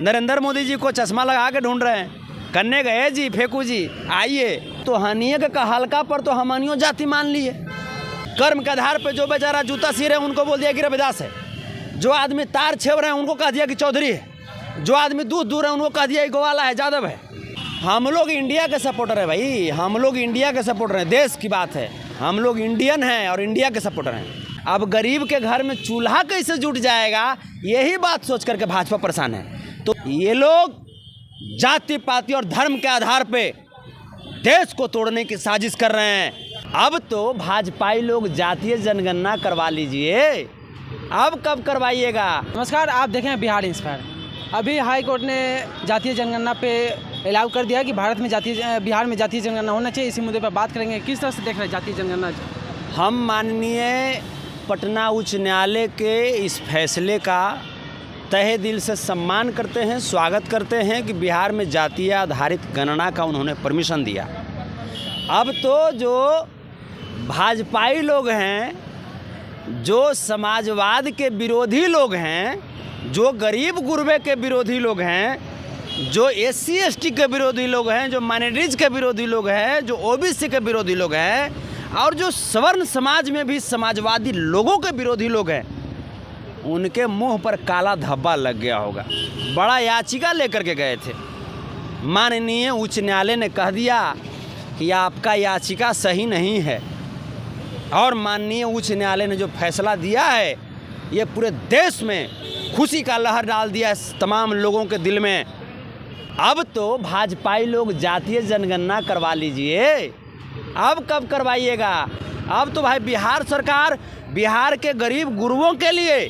नरेंद्र मोदी जी को चश्मा लगा के ढूंढ रहे हैं। करने गए जी फेंकू जी आइए तो हनिए का हल्का पर तो हमनियों जाति मान लिए। कर्म के आधार पे जो बेचारा जूता सी रहे हैं उनको बोल दिया कि रविदास है। जो आदमी तार छेव रहे हैं उनको कह दिया कि चौधरी है। जो आदमी दूध दूर है उनको कह दिया कि गोवाला है, यादव है। हम लोग इंडिया के सपोर्टर है भाई, हम लोग इंडिया के सपोर्टर हैं। देश की बात है, हम लोग इंडियन हैं और इंडिया के सपोर्टर हैं। अब गरीब के घर में चूल्हा कैसे जुट जाएगा, यही बात सोच करके भाजपा परेशान है। तो ये लोग जाति पाति और धर्म के आधार पे देश को तोड़ने की साजिश कर रहे हैं। अब तो भाजपाई लोग जातीय जनगणना करवा लीजिए, अब कब करवाइएगा। नमस्कार, आप देखें बिहार इंस्पायर। अभी हाई कोर्ट ने जातीय जनगणना पे अलाउ कर दिया कि बिहार में जातीय जनगणना होना चाहिए। इसी मुद्दे पर बात करेंगे, किस तरह से देख रहे हैं जातीय जनगणना। हम माननीय पटना उच्च न्यायालय के इस फैसले का तहे दिल से सम्मान करते हैं, स्वागत करते हैं कि बिहार में जातीय आधारित गणना का उन्होंने परमिशन दिया। अब तो जो भाजपाई लोग हैं, जो समाजवाद के विरोधी लोग हैं, जो गरीब गुरबे के विरोधी लोग हैं, जो SC ST के विरोधी लोग हैं, जो माइनॉरिटीज के विरोधी लोग हैं, जो OBC के विरोधी लोग हैं और जो सवर्ण समाज में भी समाजवादी लोगों के विरोधी लोग हैं, उनके मुंह पर काला धब्बा लग गया होगा। बड़ा याचिका लेकर के गए थे, माननीय उच्च न्यायालय ने कह दिया कि आपका याचिका सही नहीं है। और माननीय उच्च न्यायालय ने जो फैसला दिया है, ये पूरे देश में खुशी का लहर डाल दिया है तमाम लोगों के दिल में। अब तो भाजपाई लोग जातीय जनगणना करवा लीजिए, अब कब करवाइएगा। अब तो भाई बिहार सरकार बिहार के गरीब गुरुओं के लिए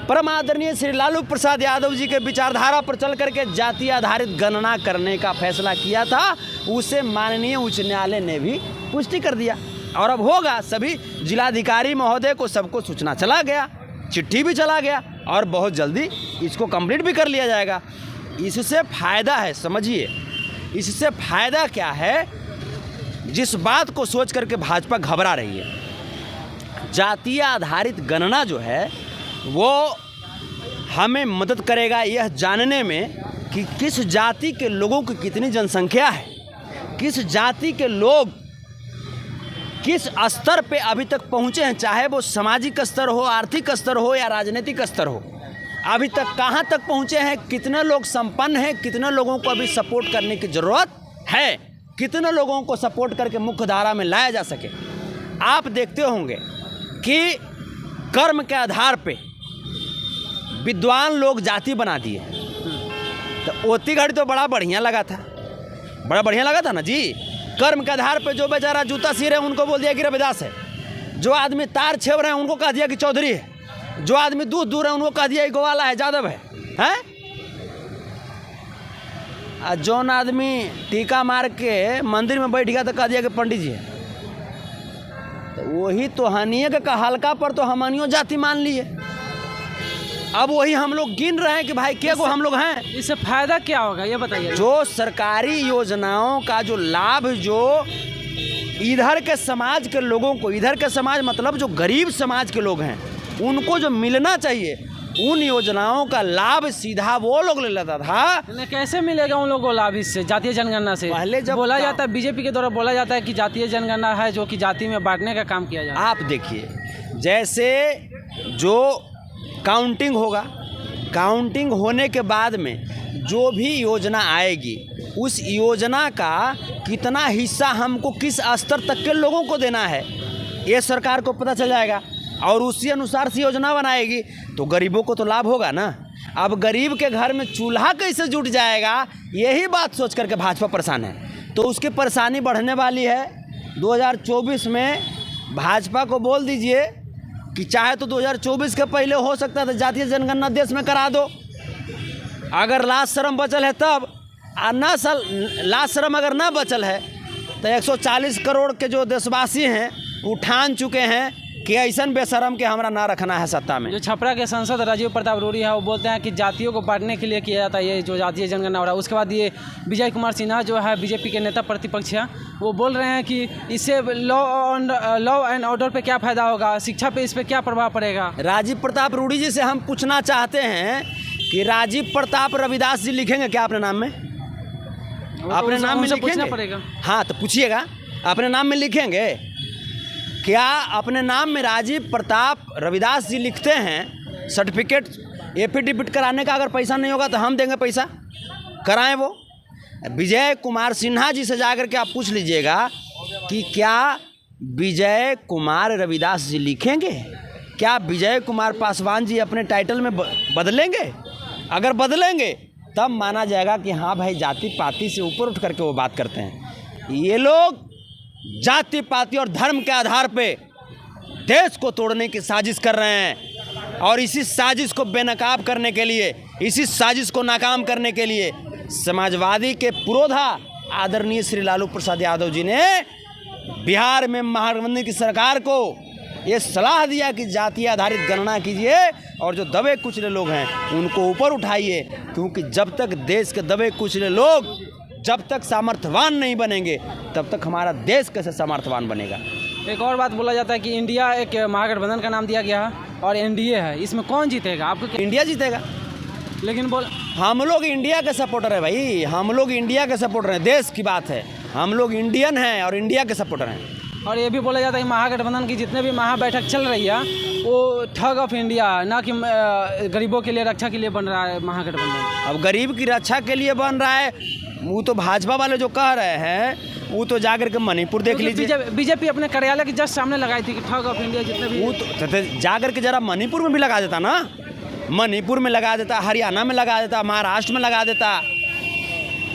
परम आदरणीय श्री लालू प्रसाद यादव जी के विचारधारा पर चल करके जातीय आधारित गणना करने का फैसला किया था, उसे माननीय उच्च न्यायालय ने भी पुष्टि कर दिया। और अब होगा, सभी जिलाधिकारी महोदय को सबको सूचना चला गया, चिट्ठी भी चला गया और बहुत जल्दी इसको कंप्लीट भी कर लिया जाएगा। इससे फ़ायदा है, समझिए इससे फ़ायदा क्या है, जिस बात को सोच करके भाजपा घबरा रही है। जातीय आधारित गणना जो है वो हमें मदद करेगा यह जानने में कि किस जाति के लोगों की कितनी जनसंख्या है, किस जाति के लोग किस स्तर पे अभी तक पहुँचे हैं, चाहे वो सामाजिक स्तर हो, आर्थिक स्तर हो या राजनीतिक स्तर हो। अभी तक कहाँ तक पहुँचे हैं, कितने लोग संपन्न हैं, कितने लोगों को अभी सपोर्ट करने की ज़रूरत है, कितने लोगों को सपोर्ट करके मुख्य धारा में लाया जा सके। आप देखते होंगे कि कर्म के आधार पे विद्वान लोग जाति बना दिए। तो ओती घड़ी तो बड़ा बढ़िया लगा था, बड़ा बढ़िया लगा था ना जी। कर्म के आधार पे जो बेचारा जूता सी रहे हैं उनको बोल दिया कि रविदास है। जो आदमी तार छेव रहे हैं उनको कह दिया कि चौधरी है। जो आदमी दूध दूर है उनको कह दिया कि गोवाला है, यादव है, हैं? जौन आदमी टीका मार के मंदिर में बैठ गया तो कह दिया कि पंडित जी है। तो वही तो हनिए का हल्का पर तो हमनियों जाति मान लिए। अब वही हम लोग गिन रहे हैं कि भाई क्या को हम लोग हैं। इससे फायदा क्या होगा ये बताइए। जो सरकारी योजनाओं का जो लाभ जो इधर के समाज के लोगों को, इधर के समाज मतलब जो गरीब समाज के लोग हैं, उनको जो मिलना चाहिए, उन योजनाओं का लाभ सीधा वो लोग ले लेता था। कैसे मिलेगा उन लोगों को लाभ इससे, जातीय जनगणना से? पहले जब बोला जाता है, बीजेपी के द्वारा बोला जाता है कि जातीय जनगणना है जो कि जाति में बांटने का काम किया जाए। आप देखिए, जैसे जो काउंटिंग होगा, काउंटिंग होने के बाद में जो भी योजना आएगी, उस योजना का कितना हिस्सा हमको किस स्तर तक के लोगों को देना है, ये सरकार को पता चल जाएगा और उसी अनुसार से योजना बनाएगी। तो गरीबों को तो लाभ होगा ना। अब गरीब के घर में चूल्हा कैसे जुट जाएगा, यही बात सोच करके भाजपा परेशान है। तो उसकी परेशानी बढ़ने वाली है। 2024 में भाजपा को बोल दीजिए कि चाहे तो 2024 के पहले हो सकता है जातीय जनगणना देश में करा दो, अगर लाज शर्म बचल है तब। लाज शर्म अगर ना बचल है तो 140 करोड़ के जो देशवासी हैं वो ठान चुके हैं कि ऐसा बेशरम के हमरा ना रखना है सत्ता में। जो छपरा के सांसद राजीव प्रताप रूडी है वो बोलते हैं कि जातियों को बांटने के लिए किया जाता है ये जो जातीय जनगणना हो रहा है। उसके बाद ये विजय कुमार सिन्हा जो है बीजेपी के नेता प्रतिपक्ष हैं, वो बोल रहे हैं कि इससे लॉ एंड ऑर्डर पे क्या फ़ायदा होगा, शिक्षा पे इस पर क्या प्रभाव पड़ेगा। राजीव प्रताप रूडी जी से हम पूछना चाहते हैं कि राजीव प्रताप रविदास जी लिखेंगे क्या अपने नाम में? अपने नाम में पूछना लिखेंगे? पड़ेगा। हाँ तो पूछिएगा, अपने नाम में लिखेंगे क्या? अपने नाम में राजीव प्रताप रविदास जी लिखते हैं, सर्टिफिकेट एफिडेविट कराने का अगर पैसा नहीं होगा तो हम देंगे पैसा, कराएं वो। विजय कुमार सिन्हा जी से जाकर के आप पूछ लीजिएगा कि क्या विजय कुमार रविदास जी लिखेंगे? क्या विजय कुमार पासवान जी अपने टाइटल में बदलेंगे? अगर बदलेंगे तब माना जाएगा कि हाँ भाई जाति पाति से ऊपर उठ करके वो बात करते हैं। ये लोग जाति पाति और धर्म के आधार पे देश को तोड़ने की साजिश कर रहे हैं और इसी साजिश को बेनकाब करने के लिए, इसी साजिश को नाकाम करने के लिए समाजवादी के पुरोधा आदरणीय श्री लालू प्रसाद यादव जी ने बिहार में महागठबंधन की सरकार को ये सलाह दिया कि जातीय आधारित गणना कीजिए और जो दबे कुचले लोग हैं उनको ऊपर उठाइए, क्योंकि जब तक देश के दबे कुचले लोग जब तक सामर्थ्यवान नहीं बनेंगे तब तक हमारा देश कैसे सामर्थ्यवान बनेगा। एक और बात बोला जाता है कि इंडिया एक महागठबंधन का नाम दिया गया है और एनडीए है, इसमें कौन जीतेगा? आपको इंडिया जीतेगा। लेकिन हम लोग इंडिया के सपोर्टर हैं भाई, हम लोग इंडिया के सपोर्टर हैं, देश की बात है, हम लोग इंडियन हैं और इंडिया के सपोर्टर हैं। और ये भी बोला जाता है कि महागठबंधन की जितने भी महाबैठक चल रही है वो ठग ऑफ इंडिया, ना कि गरीबों के लिए रक्षा के लिए बन रहा है महागठबंधन। अब गरीब की रक्षा के लिए बन रहा है, वो तो भाजपा वाले जो कह रहे हैं वो तो जाकर के मणिपुर देख लीजिए। बीजेपी अपने कार्यालय के जस्ट सामने लगाई थी कि ठग ऑफ इंडिया जितने भी, वो तो जाकर के जरा मणिपुर में भी लगा देता ना, मणिपुर में लगा देता, हरियाणा में लगा देता, महाराष्ट्र में लगा देता,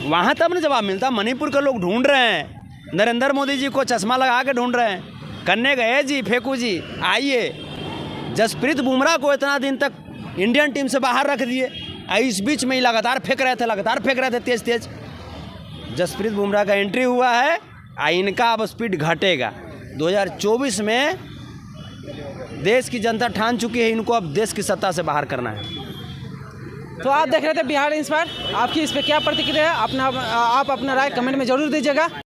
वहाँ तब ना जवाब मिलता। मणिपुर के लोग ढूंढ रहे हैं, नरेंद्र मोदी जी को चश्मा लगा के ढूंढ रहे हैं, करने गए जी फेंकू जी आइए। जसप्रीत बुमराह को इतना दिन तक इंडियन टीम से बाहर रख दिए, इस बीच में ही लगातार फेंक रहे थे तेज तेज। जसप्रीत बुमराह का एंट्री हुआ है, इनका अब स्पीड घटेगा। 2024 में देश की जनता ठान चुकी है इनको अब देश की सत्ता से बाहर करना है। तो आप देख रहे थे बिहार इंस्पायर, आपकी इस पर क्या प्रतिक्रिया है? आप अपना राय कमेंट में जरूर दीजिएगा।